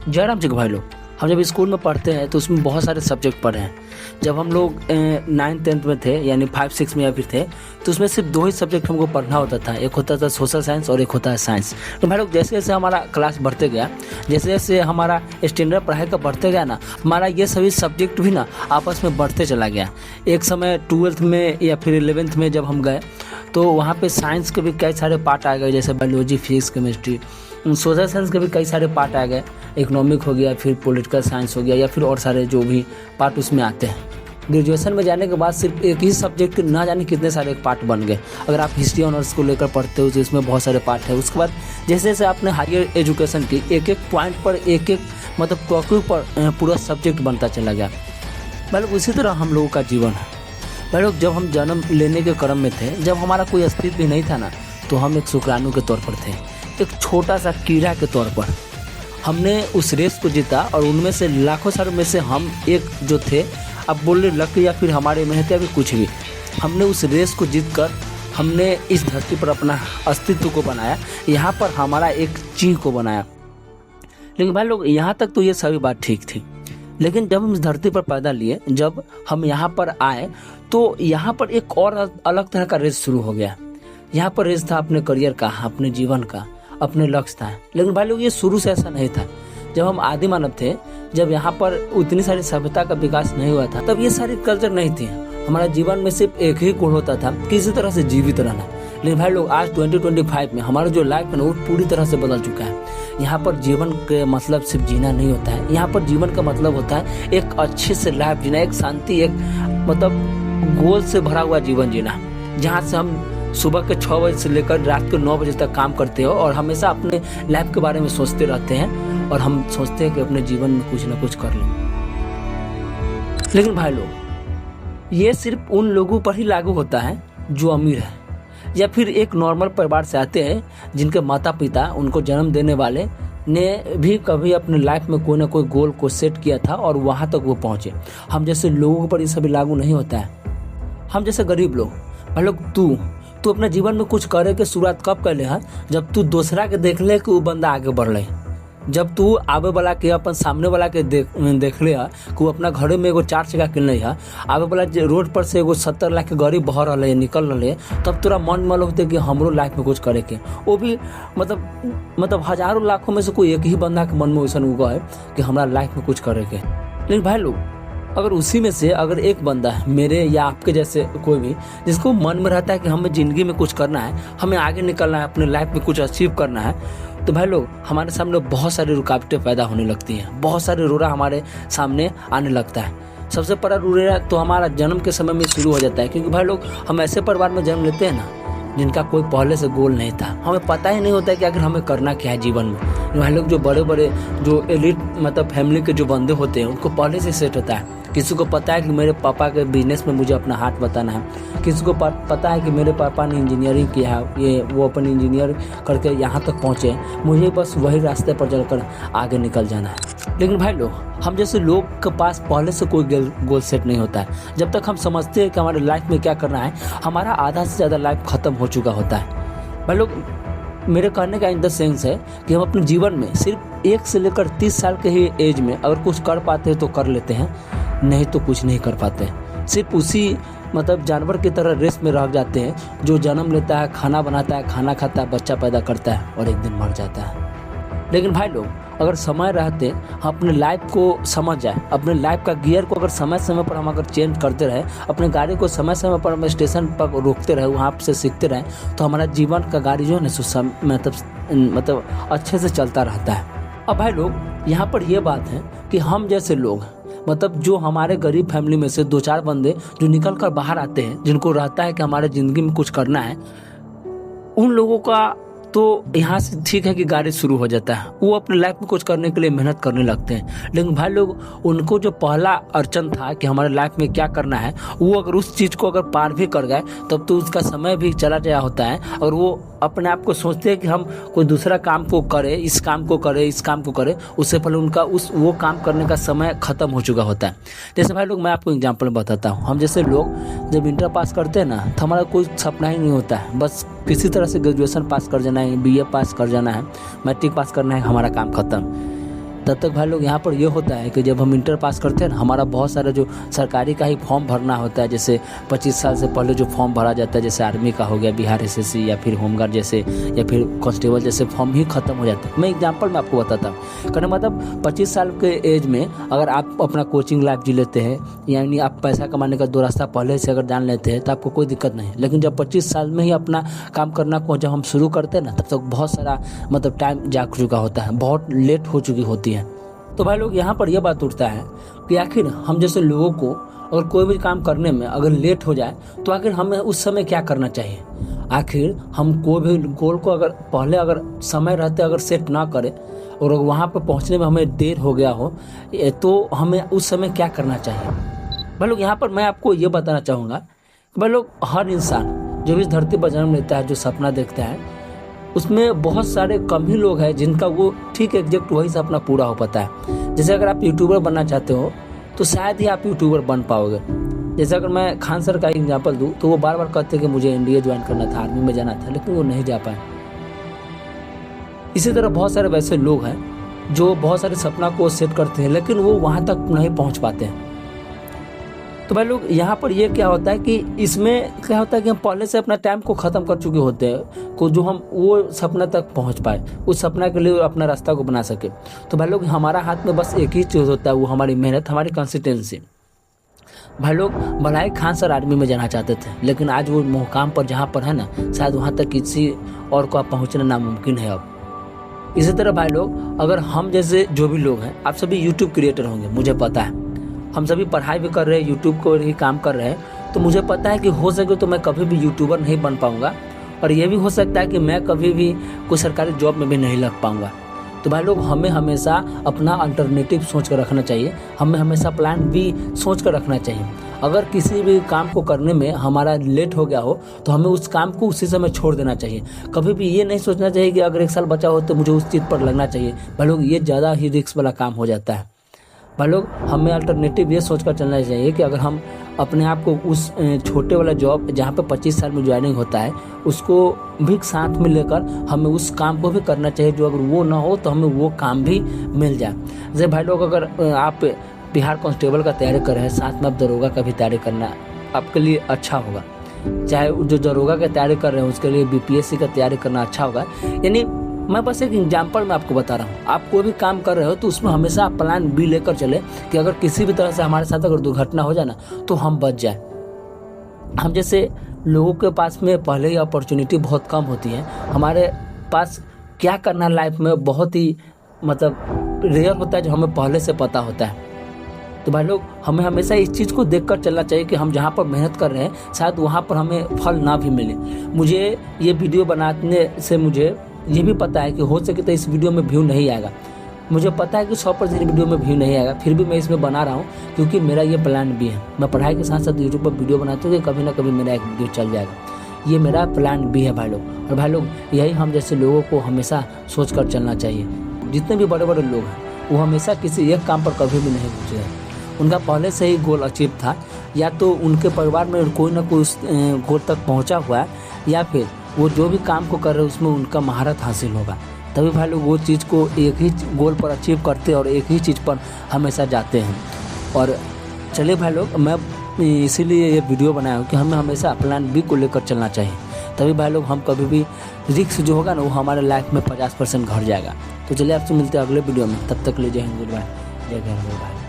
जयराम जी के भाई लोग, हम जब स्कूल में पढ़ते हैं तो उसमें बहुत सारे सब्जेक्ट पढ़े हैं। जब हम लोग 9th-10th में थे, यानी 5-6 में या फिर थे, तो उसमें सिर्फ 2 ही सब्जेक्ट हमको पढ़ना होता था। एक होता था सोशल साइंस और एक होता है साइंस। तो भाई लोग, जैसे जैसे हमारा क्लास बढ़ते गया, जैसे जैसे हमारा स्टैंडर्ड पढ़ाई का बढ़ते गया ना, हमारा ये सभी सब्जेक्ट भी ना आपस में बढ़ते चला गया। एक समय 12th में या फिर 11th में जब हम गए तो वहाँ पे साइंस के भी कई सारे पार्ट आ गए, जैसे biology, physics, chemistry. Social science के भी कई सारे पार्ट आ गए, इकोनॉमिक हो गया, फिर पॉलिटिकल साइंस हो गया, या फिर और सारे जो भी पार्ट उसमें आते हैं। ग्रेजुएशन में जाने के बाद सिर्फ एक ही सब्जेक्ट के ना जाने कितने सारे पार्ट बन गए। अगर आप हिस्ट्री ऑनर्स को लेकर पढ़ते हो तो इसमें बहुत सारे पार्ट है। उसके बाद जैसे जैसे आपने हायर एजुकेशन की, एक एक पॉइंट पर एक एक मतलब टॉपिक पर पूरा सब्जेक्ट बनता चला गया। मतलब उसी तरह हम लोगों का जीवन है। भाई लोग, जब हम जन्म लेने के क्रम में थे, जब हमारा कोई अस्तित्व भी नहीं था ना, तो हम एक शुक्राणु के तौर पर थे, एक छोटा सा कीड़ा के तौर पर। हमने उस रेस को जीता और उनमें से लाखों सारों में से हम एक जो थे, अब बोल रहे लक या फिर हमारे मेहनत या फिर कुछ भी, हमने उस रेस को जीत कर हमने इस धरती पर अपना अस्तित्व को बनाया, यहाँ पर हमारा एक चिन्ह को बनाया। लेकिन भाई लोग, यहाँ तक तो ये सभी बात ठीक थी, लेकिन जब हम इस धरती पर पैदा लिए, जब हम यहाँ पर आए, तो यहाँ पर एक और अलग तरह का रेस शुरू हो गया। यहाँ पर रेस था अपने करियर का, अपने जीवन का, अपने लक्ष्य था। लेकिन भाई लोग, ये शुरू से ऐसा नहीं था। जब हम आदि मानव थे, जब यहाँ पर उतनी सारी सभ्यता का विकास नहीं हुआ था, तब ये सारी कल्चर नहीं थी। हमारा जीवन में सिर्फ एक ही गुण होता था, किसी तरह से जीवित रहना। लेकिन भाई लोग, आज 2025 में हमारा जो लाइफ है ना, वो पूरी तरह से बदल चुका है। यहाँ पर जीवन के मतलब सिर्फ जीना नहीं होता है। यहाँ पर जीवन का मतलब होता है एक अच्छे से लाइफ जीना, एक शांति, एक मतलब गोल से भरा हुआ जीवन जीना, जहाँ से हम सुबह के 6 बजे से लेकर रात के 9 बजे तक काम करते हो और हमेशा अपने लाइफ के बारे में सोचते रहते हैं, और हम सोचते हैं कि अपने जीवन में कुछ ना कुछ कर लें। लेकिन भाई लोग, ये सिर्फ उन लोगों पर ही लागू होता है जो अमीर है, या फिर एक नॉर्मल परिवार से आते हैं, जिनके माता पिता, उनको जन्म देने वाले ने भी कभी अपने लाइफ में कोई ना कोई गोल को सेट किया था और वहाँ तक वो पहुँचे। हम जैसे लोगों पर ये सभी लागू नहीं होता है। हम जैसे गरीब लोग, भाई लोग, तू अपने जीवन में कुछ करे के शुरुआत कब कर ले है? जब तू दूसरा के देख ले कि वो बंदा आगे बढ़ रहे, जब तू आवे वाला के, अपन सामने वाला के देख ले कि वो अपना घरे में एगो 4 चक्का किन है, आवे वाला रोड पर से एगो 70 लाख के गाड़ी बह रहा है, निकल रहा है, तब तोरा मन होते कि हमरो लाइफ में कुछ करे के। वो भी मतलब हजारों लाखों में से कोई एक ही बंदा के मन में वैसा उगा है कि हमारा लाइफ में कुछ करे के। लेकिन भाई लोग, अगर उसी में से अगर एक बंदा है, मेरे या आपके जैसे कोई भी, जिसको मन में रहता है कि हमें ज़िंदगी में कुछ करना है, हमें आगे निकलना है, अपने लाइफ में कुछ अचीव करना है, तो भाई लोग, हमारे सामने बहुत सारी रुकावटें पैदा होने लगती हैं, बहुत सारे रोड़ा हमारे सामने आने लगता है। सबसे बड़ा रोड़ा तो हमारा जन्म के समय में शुरू हो जाता है, क्योंकि भाई लोग, हम ऐसे परिवार में जन्म लेते हैं ना, जिनका कोई पहले से गोल नहीं था। हमें पता ही नहीं होता है कि आखिर हमें करना क्या है जीवन में। भाई लोग, जो बड़े बड़े जो एलिट मतलब फैमिली के जो बंदे होते हैं, उनको पहले से सेट होता है। किसी को पता है कि मेरे पापा के बिजनेस में मुझे अपना हाथ बताना है, किसी को पता है कि मेरे पापा ने इंजीनियरिंग किया है, ये वो अपनी इंजीनियर करके यहाँ तक पहुँचे, मुझे बस वही रास्ते पर चलकर आगे निकल जाना है। लेकिन भाई लोग, हम जैसे लोग के पास पहले से कोई गोल सेट नहीं होता है। जब तक हम समझते हैं कि हमारे लाइफ में क्या करना है, हमारा आधा से ज़्यादा लाइफ ख़त्म हो चुका होता है। भाई लोग, मेरे कहने का इन द सेंस है कि हम अपने जीवन में सिर्फ 1 से लेकर 30 साल के ही एज में अगर कुछ कर पाते हैं तो कर लेते हैं, नहीं तो कुछ नहीं कर पाते। सिर्फ उसी मतलब जानवर की तरह रेस में रह जाते हैं, जो जन्म लेता है, खाना बनाता है, खाना खाता है, बच्चा पैदा करता है और एक दिन मर जाता है। लेकिन भाई लोग, अगर समय रहते हम अपने लाइफ को समझ जाए, अपने लाइफ का गियर को अगर समय समय पर हम अगर चेंज करते रहे, अपने गाड़ी को समय समय पर हम स्टेशन पर रोकते रहे, वहाँ से सीखते रहे, तो हमारा जीवन का गाड़ी जो है ना मतलब अच्छे से चलता रहता है। अब भाई लोग, यहाँ पर यह बात है कि हम जैसे लोग, मतलब जो हमारे गरीब फैमिली में से 2-4 बंदे जो निकल कर बाहर आते हैं, जिनको रहता है कि हमारे ज़िंदगी में कुछ करना है, उन लोगों का तो यहाँ से ठीक है कि गाड़ी शुरू हो जाता है, वो अपने लाइफ में कुछ करने के लिए मेहनत करने लगते हैं। लेकिन भाई लोग, उनको जो पहला अड़चन था कि हमारे लाइफ में क्या करना है, वो अगर उस चीज़ को अगर पार भी कर गए, तब तो उसका समय भी चला गया होता है, और वो अपने आप को सोचते हैं कि हम कोई दूसरा काम को करें, इस काम को करें, इस काम को करें, उससे पहले उनका वो काम करने का समय ख़त्म हो चुका होता है। जैसे भाई लोग, मैं आपको एग्जांपल बताता हूँ। हम जैसे लोग जब इंटर पास करते हैं ना, तो हमारा कोई सपना ही नहीं होता है, बस किसी तरह से ग्रेजुएशन पास कर जाना है, BA पास कर जाना है, मैट्रिक पास करना है, हमारा काम ख़त्म। तब तक भाई लोग यहाँ पर ये होता है कि जब हम इंटर पास करते हैं ना, हमारा बहुत सारा जो सरकारी का ही फॉर्म भरना होता है, जैसे 25 साल से पहले जो फॉर्म भरा जाता है, जैसे आर्मी का हो गया, बिहार एसएससी या फिर होमगार्ड जैसे, या फिर कांस्टेबल जैसे फॉर्म ही खत्म हो जाता है। मैं एग्जांपल में आपको बताता हूँ, कहने मतलब 25 साल के एज में अगर आप अपना कोचिंग लाइफ जी लेते हैं, यानी आप पैसा कमाने का 2 रास्ता पहले से अगर जान लेते हैं तो आपको कोई दिक्कत नहीं। लेकिन जब 25 साल में ही अपना काम करना को जब हम शुरू करते हैं ना, तब तक बहुत सारा मतलब टाइम जा चुका होता है, बहुत लेट हो चुकी होती है। तो भाई लोग यहाँ पर यह बात उठता है कि आखिर हम जैसे लोगों को अगर कोई भी काम करने में अगर लेट हो जाए तो आखिर हमें उस समय क्या करना चाहिए। आखिर हम कोई भी गोल को अगर पहले अगर समय रहते अगर सेट ना करें और वहाँ पर पहुँचने में हमें देर हो गया हो तो हमें उस समय क्या करना चाहिए। भाई लोग यहाँ पर मैं आपको ये बताना चाहूँगा कि भाई लोग हर इंसान जो भी इस धरती पर जन्म लेता है, जो सपना देखता है, उसमें बहुत सारे कम ही लोग हैं जिनका वो ठीक एग्जैक्ट वही सपना पूरा हो पाता है। जैसे अगर आप यूट्यूबर बनना चाहते हो तो शायद ही आप यूट्यूबर बन पाओगे। जैसे अगर मैं खान सर का एग्जांपल दूं तो वो बार बार कहते हैं कि मुझे एनडीए ज्वाइन करना था, आर्मी में जाना था, लेकिन वो नहीं जा पाए। इसी तरह बहुत सारे वैसे लोग हैं जो बहुत सारे सपना को सेट करते हैं लेकिन वो वहाँ तक नहीं पहुँच पाते हैं। तो भाई लोग यहाँ पर ये क्या होता है कि इसमें क्या होता है कि हम पहले से अपना टाइम को ख़त्म कर चुके होते हैं को जो हम वो सपना तक पहुँच पाए, उस सपना के लिए अपना रास्ता को बना सके। तो भाई लोग हमारा हाथ में बस एक ही चीज़ होता है, वो हमारी मेहनत, हमारी कंसिस्टेंसी। भाई लोग भलाई खान सर आर्मी में जाना चाहते थे, लेकिन आज वो मुकाम पर जहाँ पर है ना, शायद वहाँ तक किसी और को आप पहुँचना नामुमकिन है अब। इसी तरह भाई लोग अगर हम जैसे जो भी लोग हैं, आप सभी यूट्यूब क्रिएटर होंगे, मुझे पता है, हम सभी पढ़ाई भी कर रहे हैं, यूट्यूब को ही काम कर रहे हैं, तो मुझे पता है कि हो सके तो मैं कभी भी यूट्यूबर नहीं बन पाऊंगा और ये भी हो सकता है कि मैं कभी भी कोई सरकारी जॉब में भी नहीं लग पाऊंगा। तो भाई लोग हमें हमेशा अपना अल्टरनेटिव सोच कर रखना चाहिए, हमें हमेशा प्लान बी सोच कर रखना चाहिए। अगर किसी भी काम को करने में हमारा लेट हो गया हो तो हमें उस काम को उसी समय छोड़ देना चाहिए। कभी भी ये नहीं सोचना चाहिए कि अगर 1 साल बचा हो तो मुझे उस चीज़ पर लगना चाहिए। भाई लोग ये ज़्यादा ही रिस्क वाला काम हो जाता है। भाई लोग हमें अल्टरनेटिव ये सोच कर चलना चाहिए कि अगर हम अपने आप को उस छोटे वाला जॉब जहाँ पे 25 साल में ज्वाइनिंग होता है उसको भी साथ में लेकर हमें उस काम को भी करना चाहिए, जो अगर वो ना हो तो हमें वो काम भी मिल जाए। जैसे भाई लोग अगर आप बिहार कांस्टेबल का तैयारी कर रहे हैं, साथ में आप दरोगा का भी तैयारी करना आपके लिए अच्छा होगा। चाहे जो दरोगा की तैयारी कर रहे हैं उसके लिए बीपीएससी का तैयारी करना अच्छा होगा। यानी मैं बस एक एग्जाम्पल में आपको बता रहा हूँ, आप कोई भी काम कर रहे हो तो उसमें हमेशा आप प्लान बी लेकर चले कि अगर किसी भी तरह से हमारे साथ अगर दुर्घटना हो जाए ना तो हम बच जाए। हम जैसे लोगों के पास में पहले ही अपॉर्चुनिटी बहुत कम होती है, हमारे पास क्या करना लाइफ में बहुत ही मतलब रेयर होता है जो हमें पहले से पता होता है। तो भाई लोग हमें हमेशा इस चीज़ को देखकर चलना चाहिए कि हम जहाँ पर मेहनत कर रहे हैं शायद वहाँ पर हमें फल ना भी मिले। मुझे ये वीडियो बनाने से मुझे ये भी पता है कि हो सके तो इस वीडियो में व्यू नहीं आएगा, मुझे पता है कि 100% वीडियो में व्यू नहीं आएगा, फिर भी मैं इसमें बना रहा हूँ क्योंकि मेरा ये प्लान भी है। मैं पढ़ाई के साथ साथ यूट्यूब पर वीडियो बनाता हूँ कि कभी ना कभी मेरा एक वीडियो चल जाएगा, ये मेरा प्लान भी है भाई लोग। और भाई लोग यही हम जैसे लोगों को हमेशा सोच कर चलना चाहिए। जितने भी बड़े बड़े लोग हैं वो हमेशा किसी एक काम पर कभी भी नहीं रुके हैं, उनका पहले से ही गोल अचीव था, या तो उनके परिवार में कोई ना कोई उस गोल तक पहुँचा हुआ है, या फिर वो जो भी काम को कर रहे हैं उसमें उनका महारत हासिल होगा। तभी भाई लोग वो चीज़ को एक ही गोल पर अचीव करते हैं और एक ही चीज़ पर हमेशा जाते हैं। और चलिए भाई लोग मैं इसीलिए ये वीडियो बनाया हूँ कि हमें हमेशा प्लान बी को लेकर चलना चाहिए, तभी भाई लोग हम कभी भी रिस्क जो होगा ना वो हमारे लाइफ में 50% घट जाएगा। तो चलिए आपसे मिलते हैं अगले वीडियो में, तब तक ले जय हिंद, गुड बाय, जय भाई।